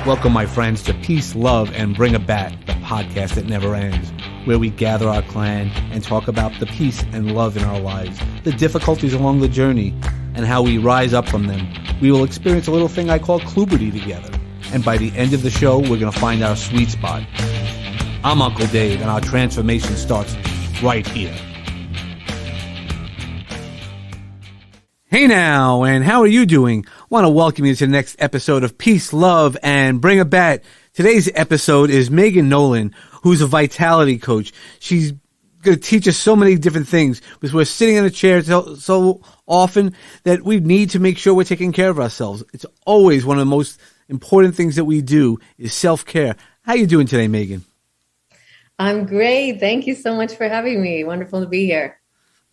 Welcome, my friends, to Peace, Love, and Bring It Back, the podcast that never ends, where we gather our clan and talk about the peace and love in our lives, the difficulties along the journey, and how we rise up from them. We will experience a little thing I call Kluberty together, and by the end of the show, we're going to find our sweet spot. I'm Uncle Dave, and our transformation starts right here. Hey now, and how are you doing? I want to welcome you to the next episode of Peace, Love, and Bring It Back. Today's episode is Megan Nolan, who's a vitality coach. She's going to teach us so many different things because we're sitting in a chair so often that we need to make sure we're taking care of ourselves. It's always one of the most important things that we do is self-care. How are you doing today, Megan? I'm great. Thank you so much for having me. Wonderful to be here.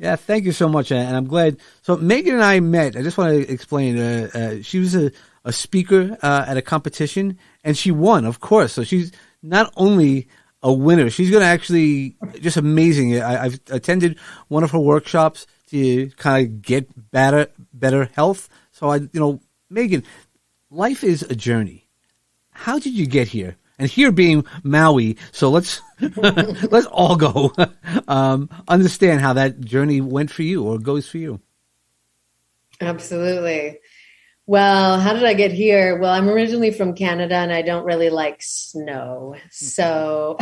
Yeah, thank you so much, and I'm glad. So Megan and I met. I just want to explain. She was a speaker at a competition, and she won, of course. So she's not only a winner, she's going to actually just amazing. I've attended one of her workshops to kind of get better health. So Megan, life is a journey. How did you get here? And here being Maui, so let's all go understand how that journey went for you or goes for you. Absolutely. Well, how did I get here? Well, I'm originally from Canada and I don't really like snow. So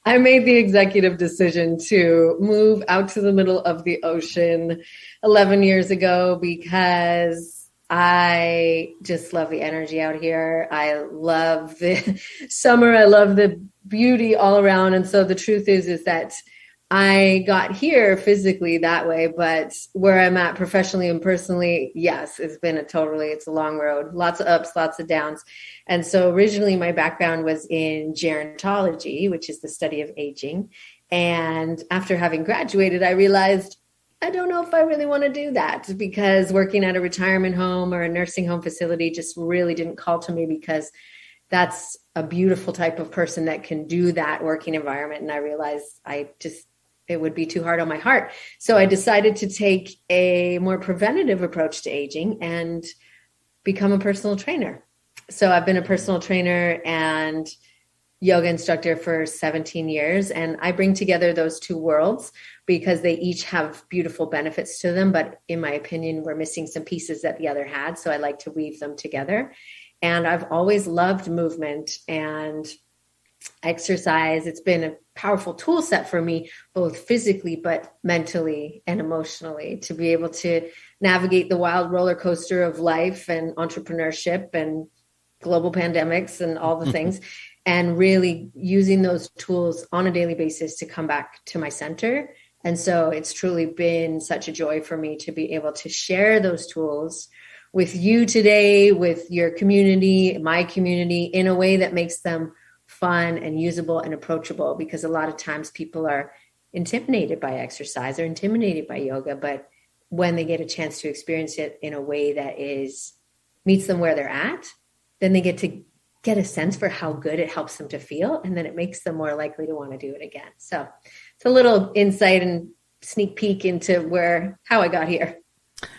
I made the executive decision to move out to the middle of the ocean 11 years ago because I just love the energy out here. I love the summer. I love the beauty all around. And so the truth is that I got here physically that way, but where I'm at professionally and personally, yes, it's a long road, lots of ups, lots of downs. And so originally my background was in gerontology, which is the study of aging. And after having graduated, I realized I don't know if I really want to do that because working at a retirement home or a nursing home facility just really didn't call to me because that's a beautiful type of person that can do that working environment. And I realized it would be too hard on my heart. So I decided to take a more preventative approach to aging and become a personal trainer. So I've been a personal trainer and yoga instructor for 17 years. And I bring together those two worlds because they each have beautiful benefits to them. But in my opinion, we're missing some pieces that the other had. So I like to weave them together. And I've always loved movement and exercise. It's been a powerful tool set for me, both physically, but mentally and emotionally, to be able to navigate the wild roller coaster of life and entrepreneurship and global pandemics and all the things. And really using those tools on a daily basis to come back to my center. And so it's truly been such a joy for me to be able to share those tools with you today, with your community, my community, in a way that makes them fun and usable and approachable. Because a lot of times people are intimidated by exercise or intimidated by yoga, but when they get a chance to experience it in a way that meets them where they're at, then they get a sense for how good it helps them to feel. And then it makes them more likely to want to do it again. So it's a little insight and sneak peek into how I got here.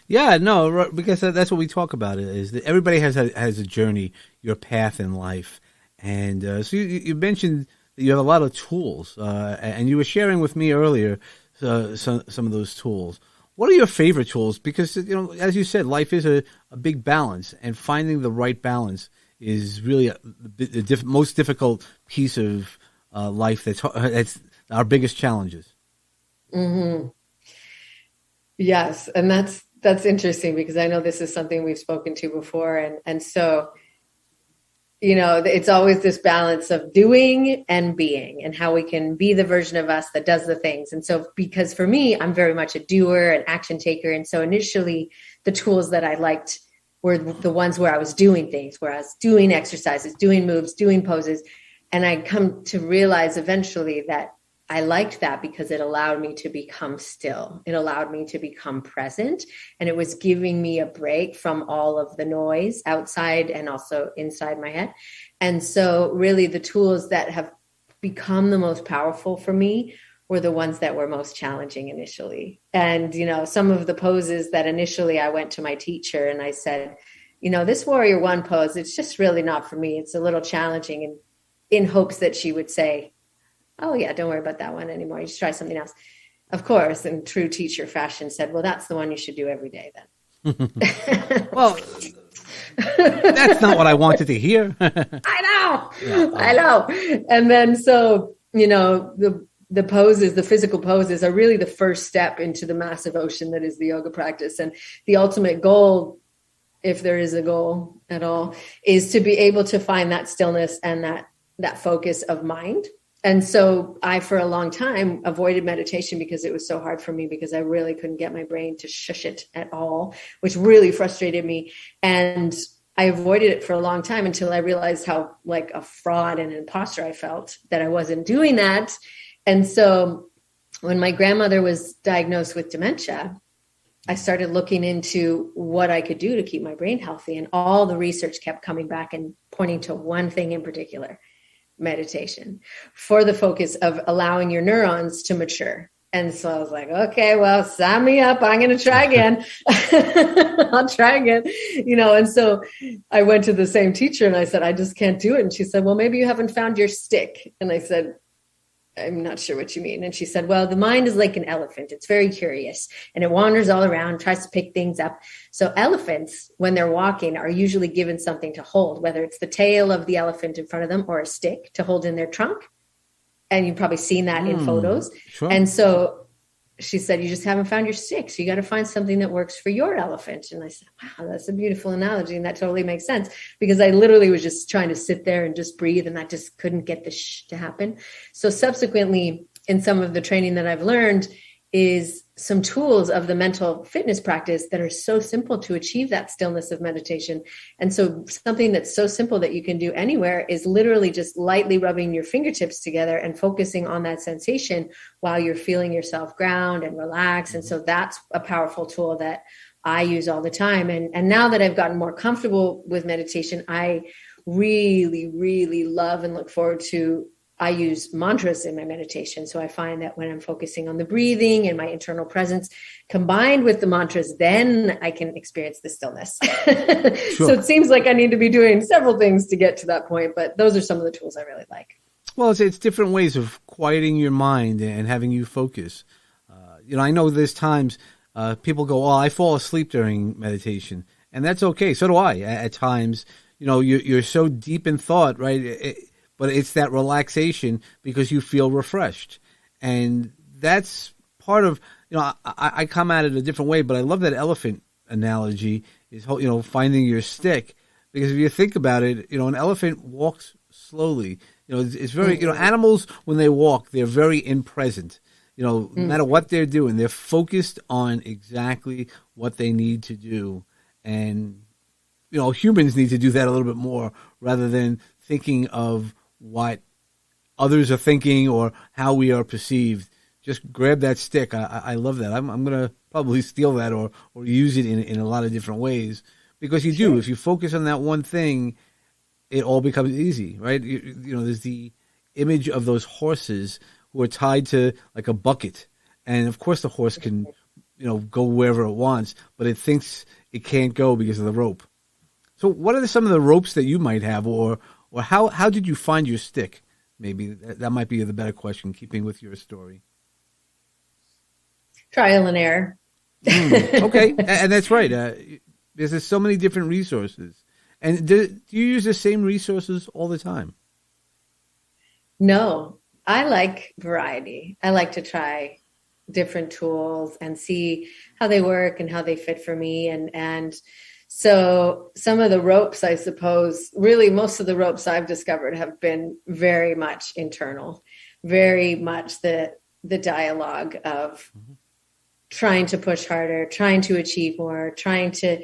Yeah, no, because that's what we talk about is that everybody has a journey, your path in life. And so you mentioned that you have a lot of tools and you were sharing with me earlier some of those tools. What are your favorite tools? Because, as you said, life is a big balance, and finding the right balance is really the most difficult piece of life. That's our biggest challenges. Mm-hmm. Yes, and that's interesting because I know this is something we've spoken to before, and so it's always this balance of doing and being, and how we can be the version of us that does the things. And so, because for me, I'm very much a doer, an action taker, and so initially the tools that I liked were the ones where I was doing things, where I was doing exercises, doing moves, doing poses. And I come to realize eventually that I liked that because it allowed me to become still. It allowed me to become present. And it was giving me a break from all of the noise outside and also inside my head. And so really the tools that have become the most powerful for me were the ones that were most challenging initially. And, some of the poses that initially I went to my teacher and I said, this warrior one pose, it's just really not for me. It's a little challenging, and in hopes that she would say, oh yeah, don't worry about that one anymore. You should try something else. Of course, in true teacher fashion, said, well, that's the one you should do every day then. Well, that's not what I wanted to hear. I know. And then, so, the poses, the physical poses are really the first step into the massive ocean that is the yoga practice. And the ultimate goal, if there is a goal at all, is to be able to find that stillness and that focus of mind. And so I, for a long time, avoided meditation because it was so hard for me, because I really couldn't get my brain to shush it at all, which really frustrated me. And I avoided it for a long time until I realized how like a fraud and an imposter I felt that I wasn't doing that. And so when my grandmother was diagnosed with dementia, I started looking into what I could do to keep my brain healthy. And all the research kept coming back and pointing to one thing in particular: meditation, for the focus of allowing your neurons to mature. And so I was like, okay, well, sign me up. I'm going to try again. I'll try again, and so I went to the same teacher and I said, I just can't do it. And she said, well, maybe you haven't found your stick. And I said, I'm not sure what you mean. And she said, well, the mind is like an elephant. It's very curious and it wanders all around, tries to pick things up. So elephants, when they're walking, are usually given something to hold, whether it's the tail of the elephant in front of them or a stick to hold in their trunk. And you've probably seen that in photos. Sure. And so she said, you just haven't found your stick. So you got to find something that works for your elephant. And I said, wow, that's a beautiful analogy. And that totally makes sense, because I literally was just trying to sit there and just breathe. And I just couldn't get the to happen. So subsequently, in some of the training that I've learned, is some tools of the mental fitness practice that are so simple to achieve that stillness of meditation. And so something that's so simple that you can do anywhere is literally just lightly rubbing your fingertips together and focusing on that sensation while you're feeling yourself ground and relax. And so that's a powerful tool that I use all the time. And now that I've gotten more comfortable with meditation, I really, really love and look forward to, I use mantras in my meditation. So I find that when I'm focusing on the breathing and my internal presence combined with the mantras, then I can experience the stillness. Sure. So it seems like I need to be doing several things to get to that point, but those are some of the tools I really like. Well, it's different ways of quieting your mind and having you focus. I know there's times people go, I fall asleep during meditation, and that's okay. So do I at times. You're so deep in thought, right? But it's that relaxation because you feel refreshed. And that's part of, I come at it a different way, but I love that elephant analogy is, finding your stick. Because if you think about it, an elephant walks slowly. It's very, animals, when they walk, they're very in present. No matter what they're doing, they're focused on exactly what they need to do. And, humans need to do that a little bit more rather than thinking of what others are thinking or how we are perceived. Just grab that stick. I love that. I'm going to probably steal that or use it in a lot of different ways, because you do. If you focus on that one thing, it all becomes easy, right? There's the image of those horses who are tied to like a bucket. And of course the horse can, go wherever it wants, but it thinks it can't go because of the rope. So what are some of the ropes that you might have, or how did you find your stick? Maybe that might be the better question, keeping with your story. Trial and error. Okay, and that's right. There's so many different resources. And do you use the same resources all the time? No, I like variety. I like to try different tools and see how they work and how they fit for me. And so some of the ropes, I suppose, really most of the ropes I've discovered have been very much internal, very much the dialogue of trying to push harder, trying to achieve more, trying to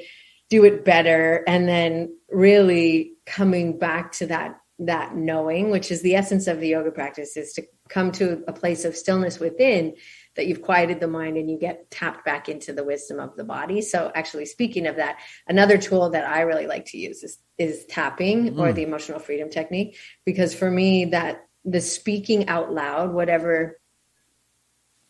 do it better, and then really coming back to that knowing, which is the essence of the yoga practice, is to come to a place of stillness within, that you've quieted the mind and you get tapped back into the wisdom of the body. So actually, speaking of that, another tool that I really like to use is tapping or the emotional freedom technique, because for me, that the speaking out loud, whatever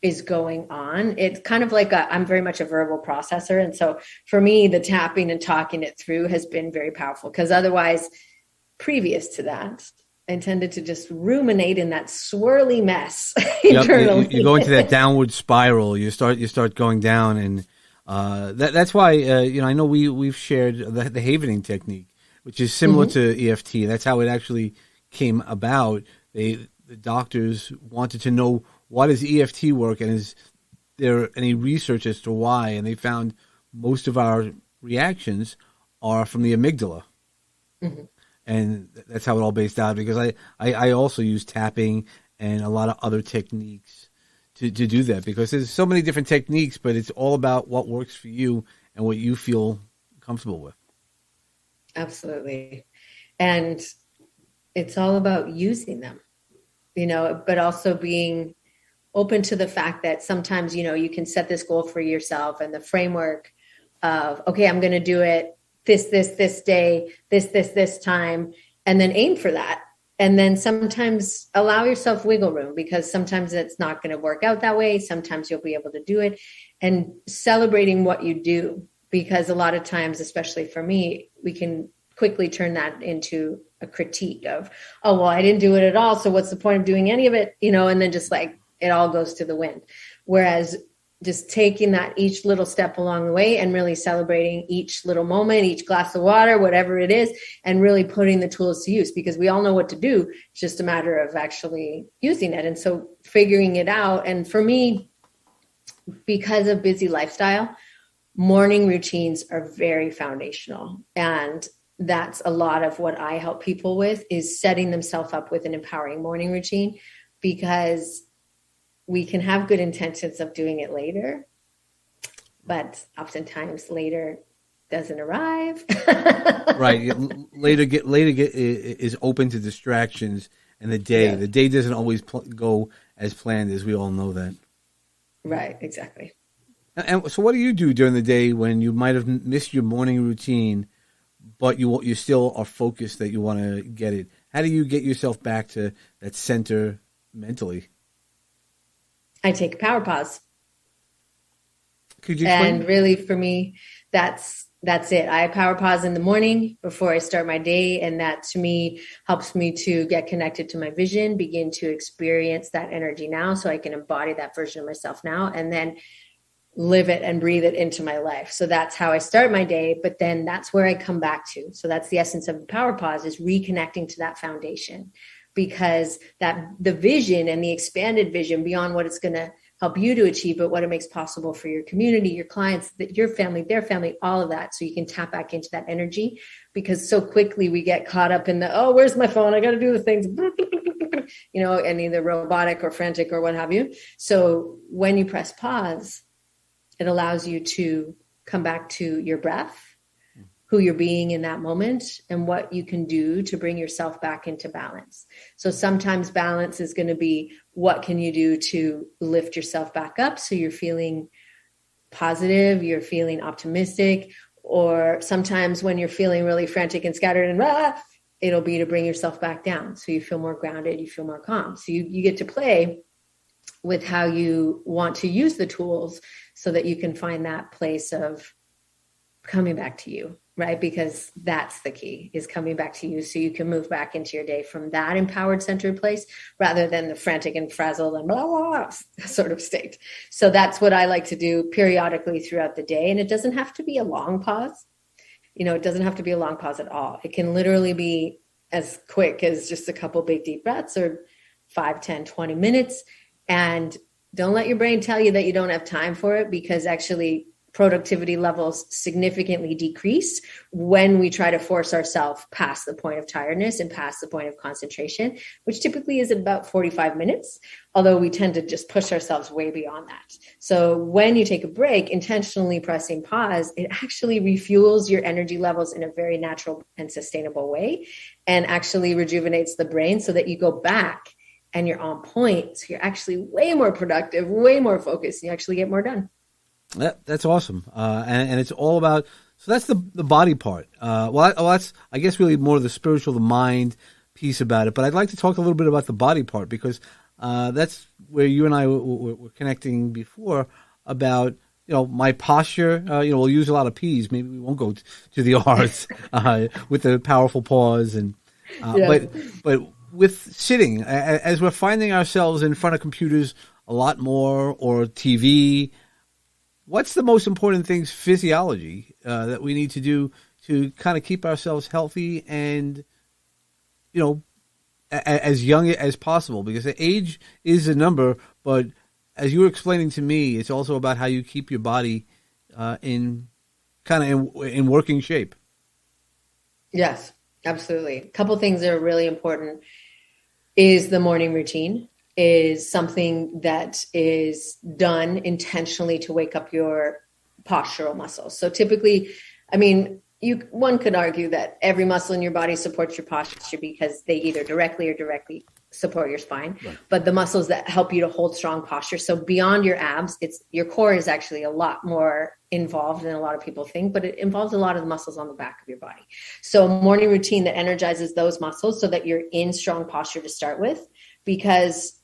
is going on. It's kind of like I'm very much a verbal processor. And so for me, the tapping and talking it through has been very powerful, because otherwise, previous to that, I tended to just ruminate in that swirly mess internally. You go into that downward spiral. You start going down, and that's why I know we've shared the havening technique, which is similar to EFT. That's how it actually came about. The doctors wanted to know, why does EFT work, and is there any research as to why? And they found most of our reactions are from the amygdala. And that's how it all based out, because I also use tapping and a lot of other techniques to do that, because there's so many different techniques, but it's all about what works for you and what you feel comfortable with. Absolutely. And it's all about using them, but also being open to the fact that sometimes, you can set this goal for yourself and the framework of, okay, I'm going to do it this day, this time, and then aim for that. And then sometimes allow yourself wiggle room, because sometimes it's not going to work out that way. Sometimes you'll be able to do it, and celebrating what you do, because a lot of times, especially for me, we can quickly turn that into a critique of, oh, well, I didn't do it at all, so what's the point of doing any of it? And then just like it all goes to the wind. Whereas just taking that each little step along the way and really celebrating each little moment, each glass of water, whatever it is, and really putting the tools to use, because we all know what to do. It's just a matter of actually using it. And so figuring it out. And for me, because of busy lifestyle, morning routines are very foundational. And that's a lot of what I help people with, is setting themselves up with an empowering morning routine, because we can have good intentions of doing it later, but oftentimes later doesn't arrive. Right. Later is open to distractions, and the day doesn't always go as planned, as we all know that. Right. Exactly. And so what do you do during the day when you might have missed your morning routine, but you still are focused that you want to get it? How do you get yourself back to that center mentally? I take a power pause. Could you explain? And really, for me, that's it. I power pause in the morning before I start my day. And that, to me, helps me to get connected to my vision, begin to experience that energy now, so I can embody that version of myself now, and then live it and breathe it into my life. So that's how I start my day. But then that's where I come back to. So that's the essence of the power pause, is reconnecting to that foundation, because that the vision and the expanded vision beyond what it's going to help you to achieve, but what it makes possible for your community, your clients, your family, their family, all of that. So you can tap back into that energy, because so quickly we get caught up in the, oh, where's my phone? I got to do the things, and either robotic or frantic or what have you. So when you press pause, it allows you to come back to your breath, who you're being in that moment, and what you can do to bring yourself back into balance. So sometimes balance is going to be, what can you do to lift yourself back up so you're feeling positive, you're feeling optimistic, or sometimes when you're feeling really frantic and scattered and it'll be to bring yourself back down so you feel more grounded, you feel more calm. So you get to play with how you want to use the tools so that you can find that place of coming back to you, right? Because that's the key, is coming back to you, so you can move back into your day from that empowered, centered place, rather than the frantic and frazzled and blah, blah, blah sort of state. So that's what I like to do periodically throughout the day. And it doesn't have to be a long pause. It doesn't have to be a long pause at all. It can literally be as quick as just a couple big deep breaths, or 5, 10, 20 minutes. And don't let your brain tell you that you don't have time for it, because actually productivity levels significantly decrease when we try to force ourselves past the point of tiredness and past the point of concentration, which typically is about 45 minutes, although we tend to just push ourselves way beyond that. So when you take a break, intentionally pressing pause, it actually refuels your energy levels in a very natural and sustainable way, and actually rejuvenates the brain so that you go back and you're on point. So you're actually way more productive, way more focused, and you actually get more done. That's awesome. And it's all about, so that's the body part. That's, I guess, really more the spiritual, the mind piece about it. But I'd like to talk a little bit about the body part, because That's where you and I were connecting before about, my posture. We'll use a lot of P's. Maybe we won't go to the R's with the powerful pause. And Yes. but with sitting, as we're finding ourselves in front of computers a lot more or TV, what's the most important things physiology that we need to do to kind of keep ourselves healthy and, as young as possible? Because the age is a number, but as you were explaining to me, it's also about how you keep your body in working shape. Yes, absolutely. A couple things that are really important is the morning routine is something that is done intentionally to wake up your postural muscles. So typically, one could argue that every muscle in your body supports your posture because they either directly support your spine, right. But the muscles that help you to hold strong posture. So beyond your abs, your core is actually a lot more involved than a lot of people think, but it involves a lot of the muscles on the back of your body. So a morning routine that energizes those muscles so that you're in strong posture to start with, because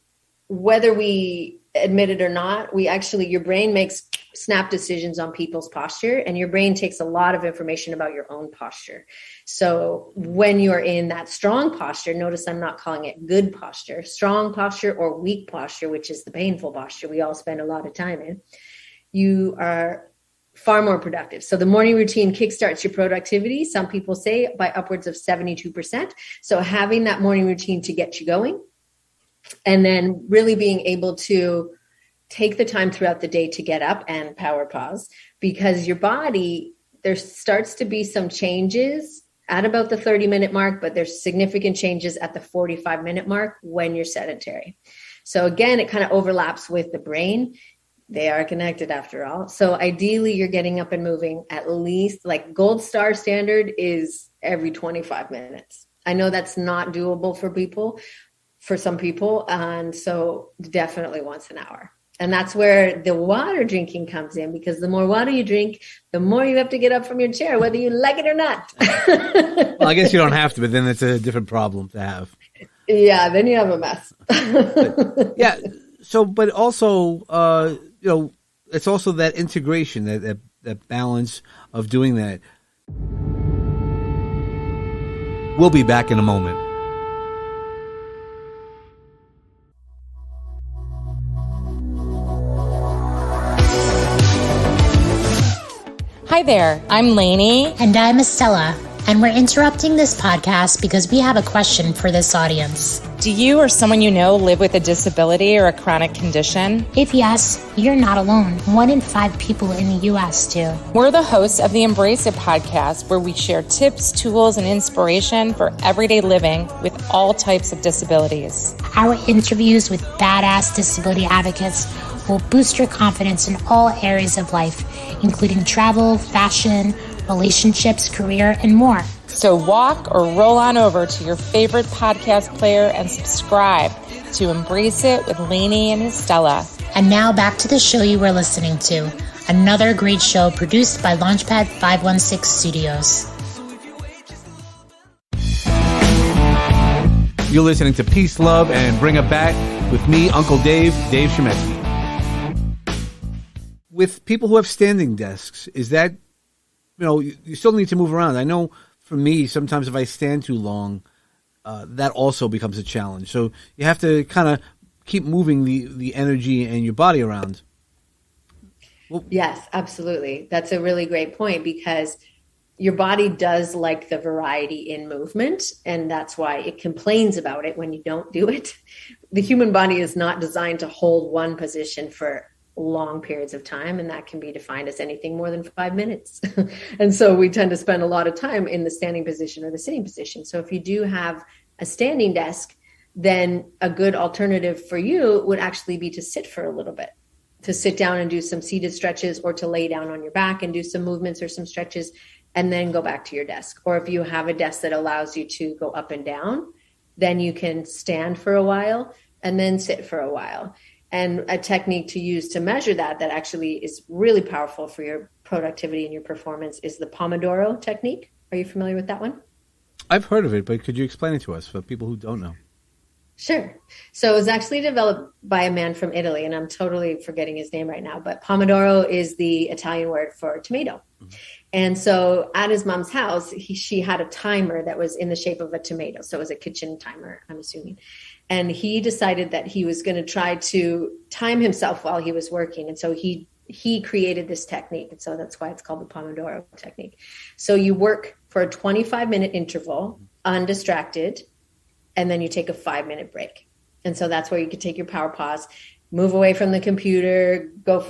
whether we admit it or not, your brain makes snap decisions on people's posture, and your brain takes a lot of information about your own posture. So when you're in that strong posture, notice I'm not calling it good posture, strong posture or weak posture, which is the painful posture we all spend a lot of time in, you are far more productive. So the morning routine kickstarts your productivity. Some people say by upwards of 72%. So having that morning routine to get you going, and then really being able to take the time throughout the day to get up and power pause, because your body, there starts to be some changes at about the 30-minute mark, but there's significant changes at the 45-minute mark when you're sedentary. So again, it kind of overlaps with the brain. They are connected after all. So ideally you're getting up and moving at least, like gold star standard is every 25 minutes. I know that's not doable for some people. And so definitely once an hour. And that's where the water drinking comes in, because the more water you drink, the more you have to get up from your chair, whether you like it or not. Well, I guess you don't have to, but then it's a different problem to have. Yeah, then you have a mess. Yeah. So, but also, it's also that integration, that balance of doing that. We'll be back in a moment. Hi there, I'm Lainey. And I'm Estella. And we're interrupting this podcast because we have a question for this audience. Do you or someone you know live with a disability or a chronic condition? If yes, you're not alone. 1 in 5 people in the U.S. do. We're the hosts of the Embrace It podcast, where we share tips, tools, and inspiration for everyday living with all types of disabilities. Our interviews with badass disability advocates will boost your confidence in all areas of life, including travel, fashion, relationships, career, and more. So walk or roll on over to your favorite podcast player and subscribe to Embrace It with Lainey and Estella. And now back to the show you were listening to. Another great show produced by Launchpad 516 Studios. You're listening to Peace, Love, and Bring It Back with me, Uncle Dave Shemetsky. With people who have standing desks, is that, you still need to move around. I know for me, sometimes if I stand too long, that also becomes a challenge. So you have to kind of keep moving the energy and your body around. Well, yes, absolutely. That's a really great point, because your body does like the variety in movement, and that's why it complains about it when you don't do it. The human body is not designed to hold one position for long periods of time, and that can be defined as anything more than 5 minutes. And so we tend to spend a lot of time in the standing position or the sitting position. So if you do have a standing desk, then a good alternative for you would actually be to sit for a little bit, to sit down and do some seated stretches, or to lay down on your back and do some movements or some stretches, and then go back to your desk. Or if you have a desk that allows you to go up and down, then you can stand for a while and then sit for a while. And a technique to use to measure that actually is really powerful for your productivity and your performance is the Pomodoro technique. Are you familiar with that one? I've heard of it, but could you explain it to us for people who don't know? Sure. So it was actually developed by a man from Italy, and I'm totally forgetting his name right now, but pomodoro is the Italian word for tomato. Mm-hmm. And so at his mom's house, she had a timer that was in the shape of a tomato. So it was a kitchen timer, I'm assuming. And he decided that he was going to try to time himself while he was working. And so he created this technique. And so that's why it's called the pomodoro technique. So you work for a 25-minute interval, undistracted, and then you take a 5-minute break. And so that's where you could take your power pause, move away from the computer, go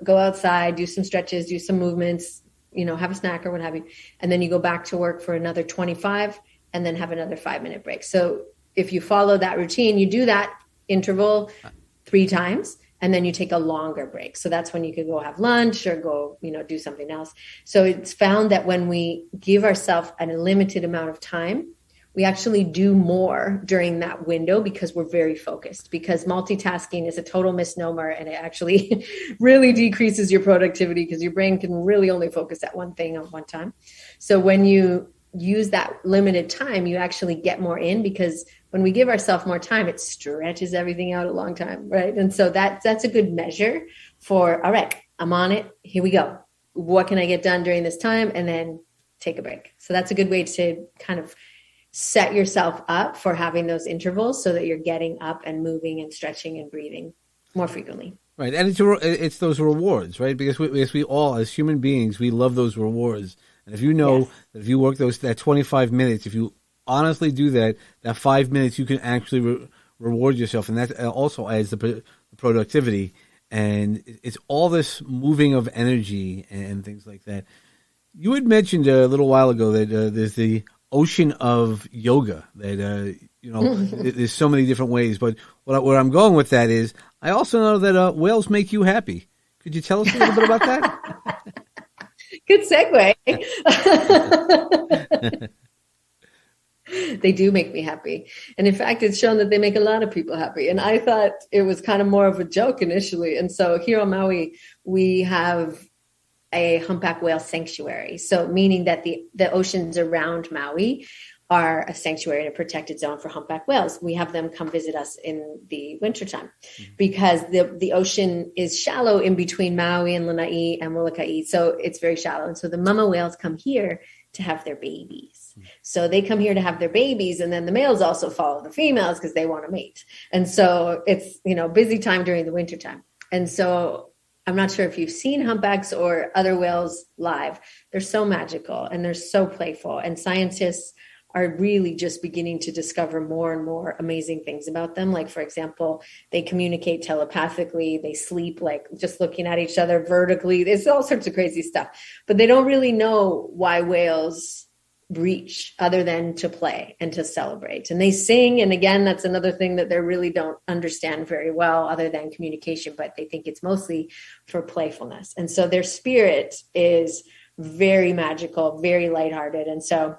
outside, do some stretches, do some movements, have a snack or what have you. And then you go back to work for another 25 and then have another 5-minute break. So if you follow that routine, you do that interval 3 times, and then you take a longer break. So that's when you could go have lunch or go, do something else. So it's found that when we give ourselves a limited amount of time, we actually do more during that window because we're very focused, because multitasking is a total misnomer, and it actually really decreases your productivity because your brain can really only focus at one thing at one time. So when you use that limited time, you actually get more in, because when we give ourselves more time, it stretches everything out a long time, right? And so that's a good measure for, all right, I'm on it. Here we go. What can I get done during this time? And then take a break. So that's a good way to kind of set yourself up for having those intervals so that you're getting up and moving and stretching and breathing more frequently. Right. And it's those rewards, right? Because we all, as human beings, we love those rewards. And if you know that if you work that 25 minutes, if you honestly do that 5 minutes, you can actually reward yourself. And that also adds the productivity. And it's all this moving of energy and things like that. You had mentioned a little while ago that there's the ocean of yoga, that there's so many different ways. But what I'm going with that is, I also know that whales make you happy. Could you tell us a little bit about that? Good segue. They do make me happy. And in fact, it's shown that they make a lot of people happy. And I thought it was kind of more of a joke initially. And so here on Maui, we have a humpback whale sanctuary. So meaning that the oceans around Maui are a sanctuary and a protected zone for humpback whales. We have them come visit us in the wintertime because the ocean is shallow in between Maui and Lanai and Molokai. So it's very shallow. And so the mama whales come here to have their babies. So they come here to have their babies, and then the males also follow the females because they want to mate. And so it's, busy time during the wintertime. And so I'm not sure if you've seen humpbacks or other whales live. They're so magical and they're so playful. And scientists are really just beginning to discover more and more amazing things about them. Like, for example, they communicate telepathically. They sleep like just looking at each other vertically. It's all sorts of crazy stuff. But they don't really know why whales breach other than to play and to celebrate. And they sing. And again, that's another thing that they really don't understand very well other than communication, but they think it's mostly for playfulness. And so their spirit is very magical, very lighthearted. And so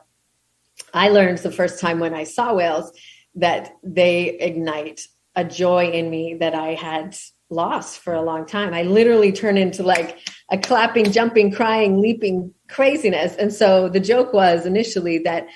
I learned the first time when I saw whales that they ignite a joy in me that I had lost for a long time. I literally turn into like a clapping, jumping, crying, leaping craziness. And so the joke was initially that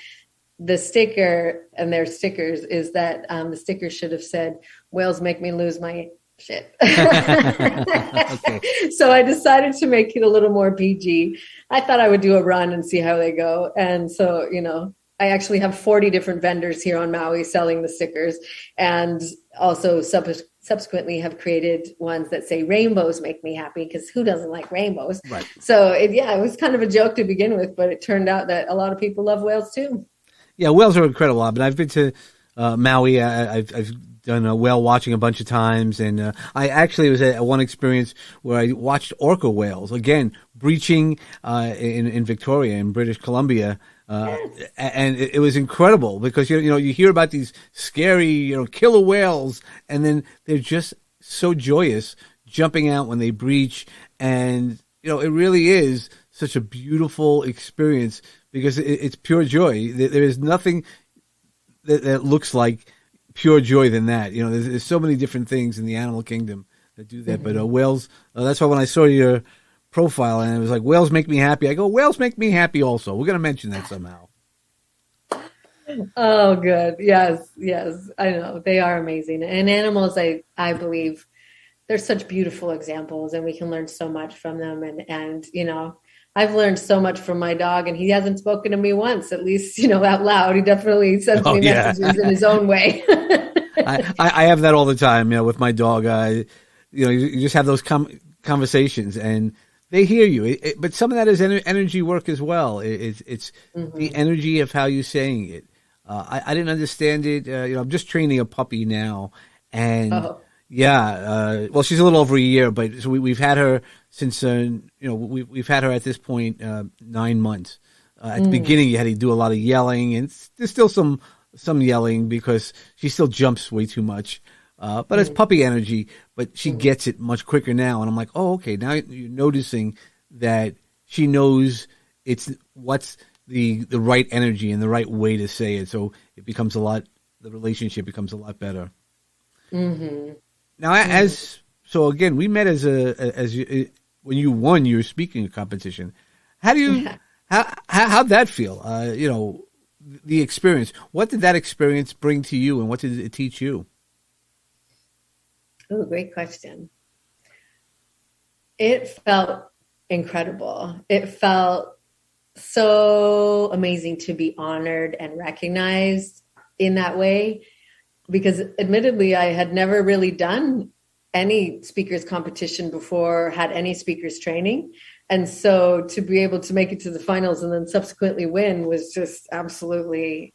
the sticker and their stickers is that the sticker should have said, "Whales make me lose my shit." Okay. So I decided to make it a little more PG. I thought I would do a run and see how they go. And so, I actually have 40 different vendors here on Maui selling the stickers, and also subsequently have created ones that say rainbows make me happy, because who doesn't like rainbows? Right. So it was kind of a joke to begin with, but it turned out that a lot of people love whales too. Yeah, whales are incredible. I mean, I've been to Maui. I've done whale watching a bunch of times, and I actually was at one experience where I watched orca whales, again, breaching in Victoria in British Columbia. Yes. And it was incredible because, you hear about these scary, killer whales, and then they're just so joyous jumping out when they breach. And, it really is such a beautiful experience because it's pure joy. There is nothing that looks like pure joy than that. There's so many different things in the animal kingdom that do that. Mm-hmm. But whales, that's why when I saw your profile and it was like, whales make me happy, I go, whales make me happy also. We're going to mention that somehow. Oh, good. Yes, yes. I know. They are amazing. And animals, I believe they're such beautiful examples and we can learn so much from them. And, I've learned so much from my dog and he hasn't spoken to me once, at least, out loud. He definitely sends Oh me yeah. messages in his own way. I have that all the time, with my dog. You just have those conversations and they hear you. But some of that is energy work as well. It's the energy of how you're saying it. I didn't understand it. I'm just training a puppy now, and Oh. yeah. Well, she's a little over a year, but so we've had her since we've had her at this point 9 months. At the beginning, you had to do a lot of yelling, and there's still some yelling because she still jumps way too much. But it's puppy energy, but she gets it much quicker now. And I'm like, oh, okay. Now you're noticing that she knows what's the right energy and the right way to say it. So the relationship becomes a lot better. Mm-hmm. Now, so again, we met when you won your speaking competition. How do you, how'd that feel? The experience, what did that experience bring to you and what did it teach you? Oh, great question. It felt incredible. It felt so amazing to be honored and recognized in that way, because admittedly, I had never really done any speakers competition before, had any speakers training. And so to be able to make it to the finals and then subsequently win was just absolutely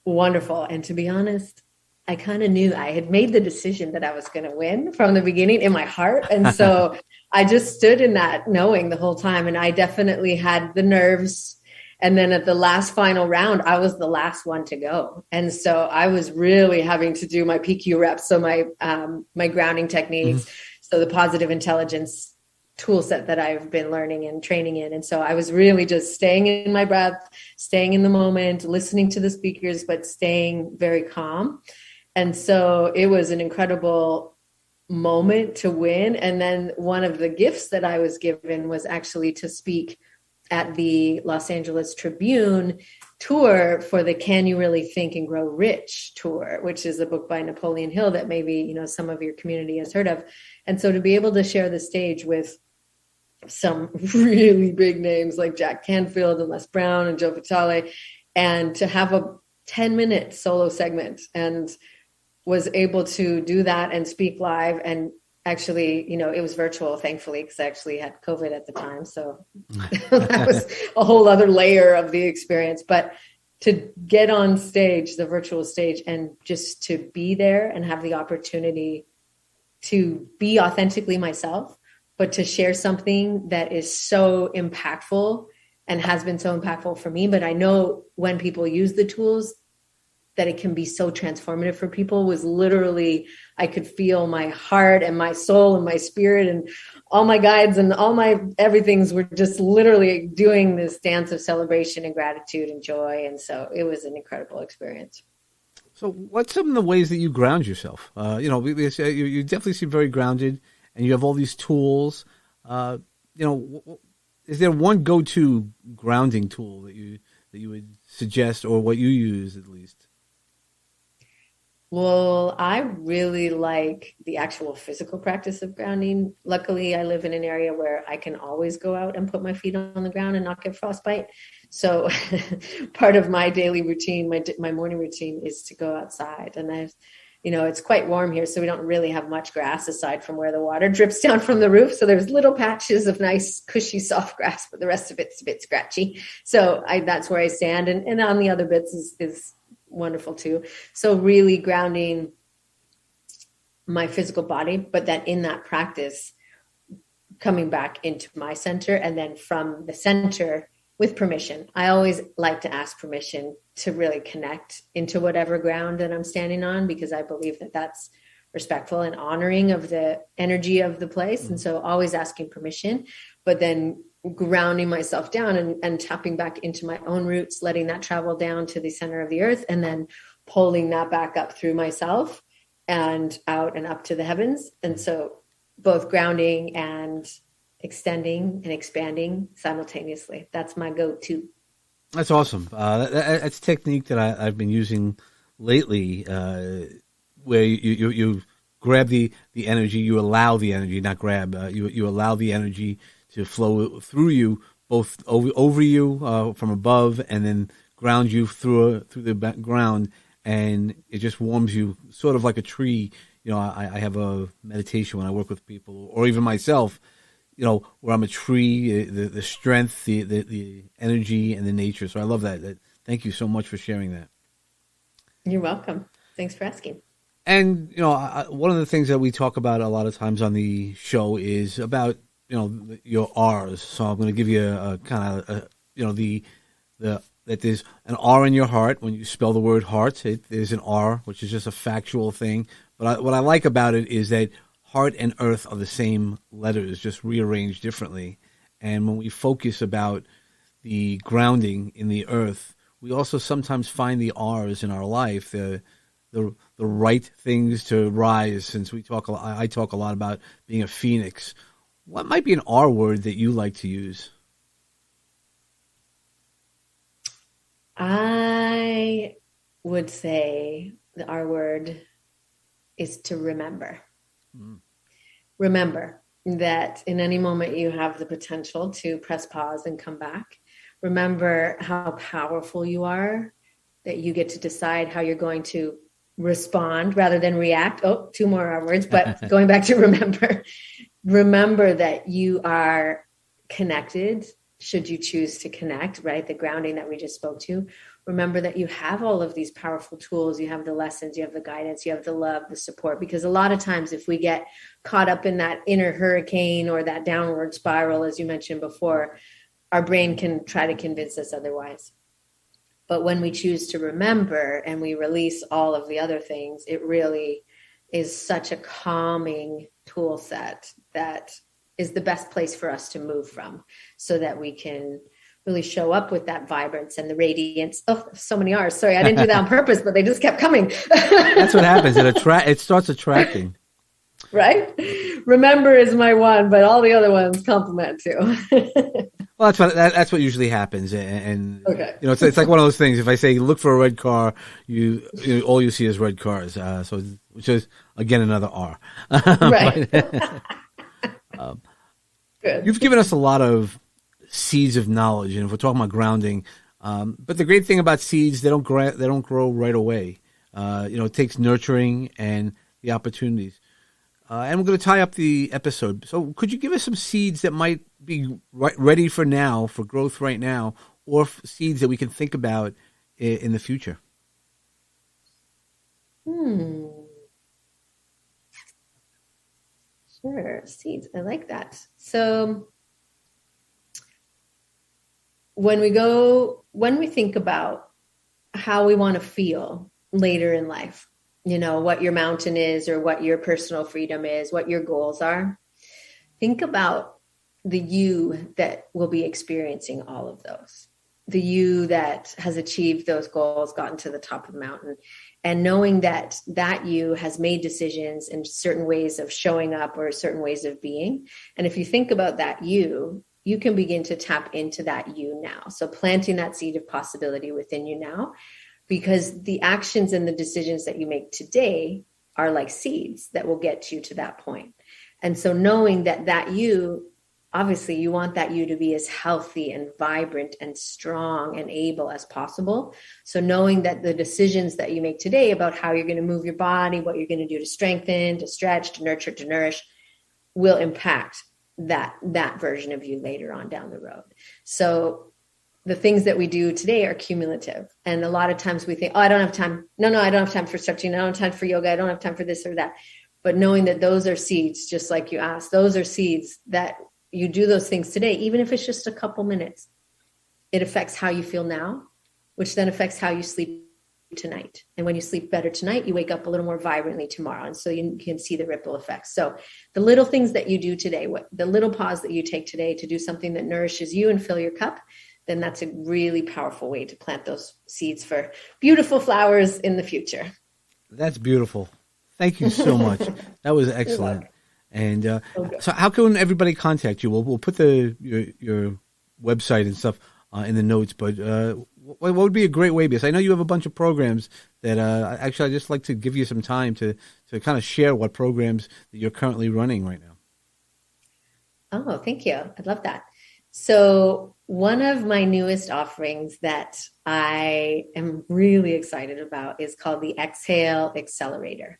wonderful. And to be honest, I kind of knew I had made the decision that I was going to win from the beginning in my heart. And so I just stood in that knowing the whole time. And I definitely had the nerves. And then at the last final round, I was the last one to go. And so I was really having to do my PQ reps. So my grounding techniques. So the positive intelligence tool set that I've been learning and training in. And so I was really just staying in my breath, staying in the moment, listening to the speakers, but staying very calm. And so it was an incredible moment to win. And then one of the gifts that I was given was actually to speak at the Los Angeles Tribune tour for the Can You Really Think and Grow Rich tour, which is a book by Napoleon Hill that maybe, some of your community has heard of. And so to be able to share the stage with some really big names like Jack Canfield and Les Brown and Joe Vitale, and to have a 10-minute solo segment, and was able to do that and speak live. And actually, it was virtual, thankfully, because I actually had COVID at the time. So that was a whole other layer of the experience. But to get on stage, the virtual stage, and just to be there and have the opportunity to be authentically myself, but to share something that is so impactful and has been so impactful for me. But I know when people use the tools, that it can be so transformative for people. Was literally, I could feel my heart and my soul and my spirit and all my guides and all my everythings were just literally doing this dance of celebration and gratitude and joy. And so it was an incredible experience. So what's some of the ways that you ground yourself? You definitely seem very grounded and you have all these tools. Is there one go-to grounding tool that you would suggest, or what you use at least? Well, I really like the actual physical practice of grounding. Luckily, I live in an area where I can always go out and put my feet on the ground and not get frostbite. So part of my daily routine, my morning routine, is to go outside. And it's quite warm here, so we don't really have much grass aside from where the water drips down from the roof. So there's little patches of nice, cushy, soft grass, but the rest of it's a bit scratchy. So that's where I stand. And on the other bits is wonderful too. So really grounding my physical body, but then in that practice, coming back into my center, and then from the center with permission. I always like to ask permission to really connect into whatever ground that I'm standing on, because I believe that that's respectful and honoring of the energy of the place. And so always asking permission, but then grounding myself down and tapping back into my own roots, letting that travel down to the center of the earth, and then pulling that back up through myself and out and up to the heavens. And so both grounding and extending and expanding simultaneously. That's my go-to. That's awesome. That's a technique that I've been using lately, where you grab the energy, you allow the energy, not grab. You allow the energy to flow through you, both over you from above, and then ground you through the ground, and it just warms you, sort of like a tree. I have a meditation when I work with people, or even myself. Where I'm a tree, the strength, the energy, and the nature. So I love that. Thank you so much for sharing that. You're welcome. Thanks for asking. And, one of the things that we talk about a lot of times on the show is about, your R's. So I'm going to give you a kind of, that there's an R in your heart. When you spell the word heart, there's an R, which is just a factual thing. But what I like about it is that heart and earth are the same letters, just rearranged differently. And when we focus about the grounding in the earth, we also sometimes find the R's in our life, the right things to rise. Since I talk a lot about being a phoenix. What might be an R word that you like to use? I would say the R word is to remember. Remember that in any moment you have the potential to press pause and come back. Remember how powerful you are, that you get to decide how you're going to respond rather than react. Oh, two more R words, but going back to remember. Remember that you are connected, should you choose to connect, right? The grounding that we just spoke to. Remember that you have all of these powerful tools. You have the lessons, you have the guidance, you have the love, the support. Because a lot of times if we get caught up in that inner hurricane or that downward spiral, as you mentioned before, our brain can try to convince us otherwise. But when we choose to remember and we release all of the other things, it really is such a calming tool set that is the best place for us to move from, so that we can really show up with that vibrance and the radiance. Oh, so many R's. Sorry, I didn't do that on purpose, but they just kept coming. That's what happens. It starts attracting. Right? Remember is my one, but all the other ones complement too. Well, that's what usually happens, and okay. It's like one of those things. If I say look for a red car, all you see is red cars. So which is again another R. Right. Good. You've given us a lot of seeds of knowledge, and if we're talking about grounding, but the great thing about seeds, they don't grow right away. It takes nurturing and the opportunities. And we're going to tie up the episode. So could you give us some seeds that might be ready for now, for growth right now, or seeds that we can think about in the future? Sure. Seeds. I like that. So when we think about how we want to feel later in life, what your mountain is or what your personal freedom is, what your goals are, think about the you that will be experiencing all of those. The you that has achieved those goals, gotten to the top of the mountain, and knowing that you has made decisions in certain ways of showing up or certain ways of being. And if you think about that you can begin to tap into that you now. So planting that seed of possibility within you now, because the actions and the decisions that you make today are like seeds that will get you to that point. And so knowing that you, obviously you want that you to be as healthy and vibrant and strong and able as possible. So knowing that the decisions that you make today about how you're going to move your body, what you're going to do to strengthen, to stretch, to nurture, to nourish, will impact that version of you later on down the road. So the things that we do today are cumulative. And a lot of times we think, I don't have time. No, I don't have time for stretching. I don't have time for yoga. I don't have time for this or that. But knowing that those are seeds, just like you asked, those are seeds that you do those things today, even if it's just a couple minutes, it affects how you feel now, which then affects how you sleep tonight. And when you sleep better tonight, you wake up a little more vibrantly tomorrow. And so you can see the ripple effects. So the little things that you do today, the little pause that you take today to do something that nourishes you and fill your cup, then that's a really powerful way to plant those seeds for beautiful flowers in the future. That's beautiful. Thank you so much. That was excellent. And so how can everybody contact you? We'll put your website and stuff in the notes. But what would be a great way? Because I know you have a bunch of programs that actually I just like to give you some time to kind of share what programs that you're currently running right now. Oh, thank you. I'd love that. So one of my newest offerings that I am really excited about is called the Exhale Accelerator.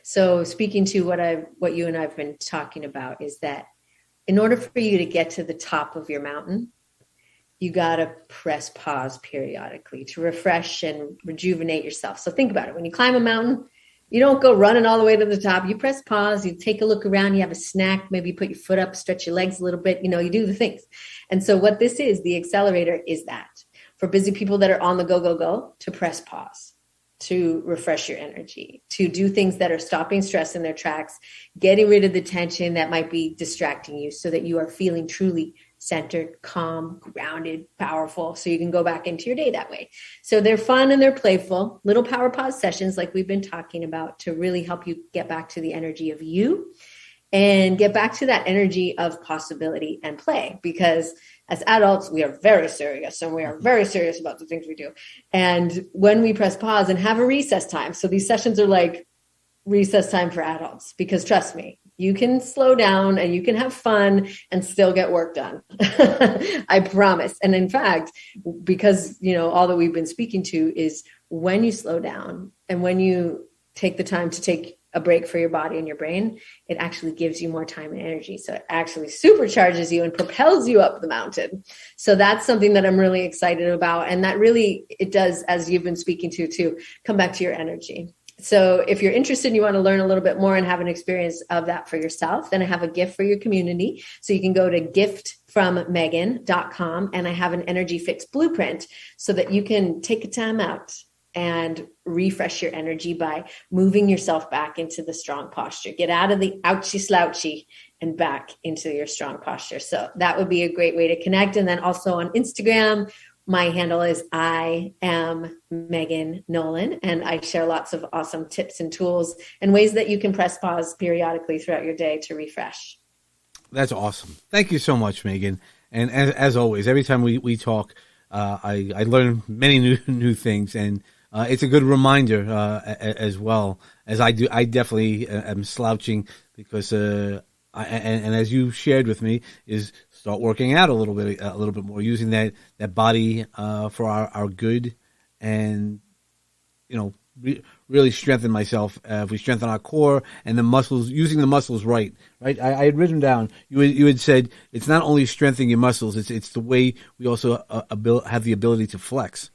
So speaking to what you and I've been talking about is that in order for you to get to the top of your mountain, you got to press pause periodically to refresh and rejuvenate yourself. So think about it. When you climb a mountain, you don't go running all the way to the top. You press pause, you take a look around, you have a snack, maybe you put your foot up, stretch your legs a little bit, you do the things. And so what this is, the accelerator is that for busy people that are on the go, to press pause, to refresh your energy, to do things that are stopping stress in their tracks, getting rid of the tension that might be distracting you so that you are feeling truly centered, calm, grounded, powerful, so you can go back into your day that way. So they're fun and they're playful, little power pause sessions like we've been talking about to really help you get back to the energy of you and get back to that energy of possibility and play. Because as adults, we are very serious and we are very serious about the things we do. And when we press pause and have a recess time, so these sessions are like recess time for adults, because trust me, you can slow down and you can have fun and still get work done. I promise. And in fact, because, all that we've been speaking to is when you slow down and when you take the time to take a break for your body and your brain, it actually gives you more time and energy. So it actually supercharges you and propels you up the mountain. So that's something that I'm really excited about. And that really, it does, as you've been speaking to come back to your energy. So if you're interested and you want to learn a little bit more and have an experience of that for yourself, then I have a gift for your community. So you can go to giftfrommegan.com and I have an energy fix blueprint so that you can take a time out and refresh your energy by moving yourself back into the strong posture. Get out of the ouchy slouchy and back into your strong posture. So that would be a great way to connect. And then also on Instagram, my handle is I am Megan Nolan, and I share lots of awesome tips and tools and ways that you can press pause periodically throughout your day to refresh. That's awesome. Thank you so much, Megan. And as always, every time we talk, I learn many new things, and it's a good reminder as well. As I do, I definitely am slouching because and as you shared with me, is start working out a little bit more, using that body for our good, and really strengthen myself. If we strengthen our core and the muscles, using the muscles right. I had written down. You had said it's not only strengthening your muscles; it's the way we also have the ability to flex.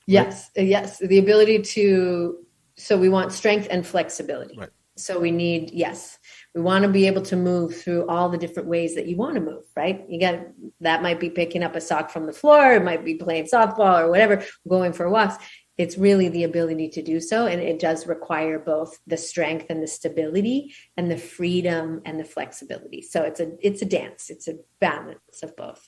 Yes, right? Yes, the ability to. So we want strength and flexibility. Right. So we want to be able to move through all the different ways that you want to move, right? That might be picking up a sock from the floor. It might be playing softball or whatever, going for walks. It's really the ability to do so. And it does require both the strength and the stability and the freedom and the flexibility. So it's a dance. It's a balance of both.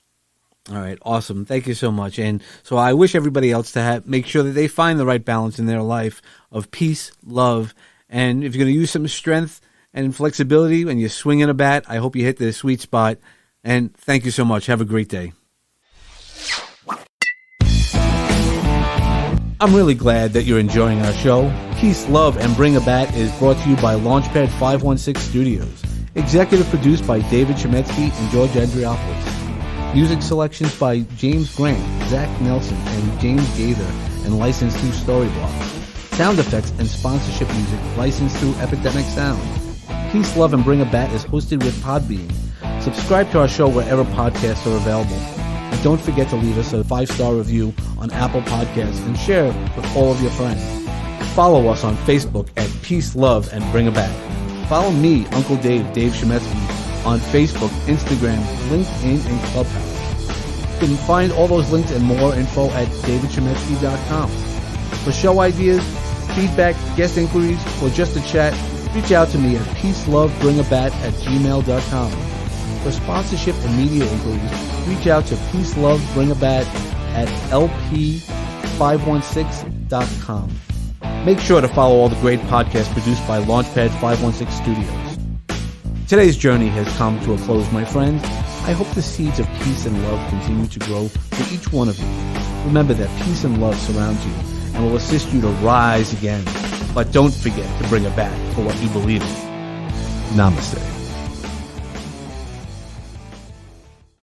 All right. Awesome. Thank you so much. And so I wish everybody else to make sure that they find the right balance in their life of peace, love, and if you're going to use some strength and flexibility when you're swinging a bat, I hope you hit the sweet spot. And thank you so much. Have a great day. I'm really glad that you're enjoying our show. Peace, Love, and Bring a Bat is brought to you by Launchpad 516 Studios. Executive produced by David Chemetsky and George Andriopoulos. Music selections by James Grant, Zach Nelson, and James Gaither, and licensed through Storyblocks. Sound effects and sponsorship music licensed through Epidemic Sound. Peace, Love, and Bring a Bat is hosted with Podbean. Subscribe to our show wherever podcasts are available. And don't forget to leave us a 5-star review on Apple Podcasts and share with all of your friends. Follow us on Facebook at Peace, Love, and Bring a Bat. Follow me, Uncle Dave Chemetsky, on Facebook, Instagram, LinkedIn, and Clubhouse. You can find all those links and more info at davidchemetsky.com. For show ideas, feedback, guest inquiries, or just a chat, reach out to me at peacelovebringabat@gmail.com. For sponsorship and media inquiries, reach out to peacelovebringabat@lp516.com. Make sure to follow all the great podcasts produced by Launchpad 516 Studios. Today's journey has come to a close, my friend. I hope the seeds of peace and love continue to grow for each one of you. Remember that peace and love surrounds you and will assist you to rise again. But don't forget to bring it back for what you believe in. Namaste.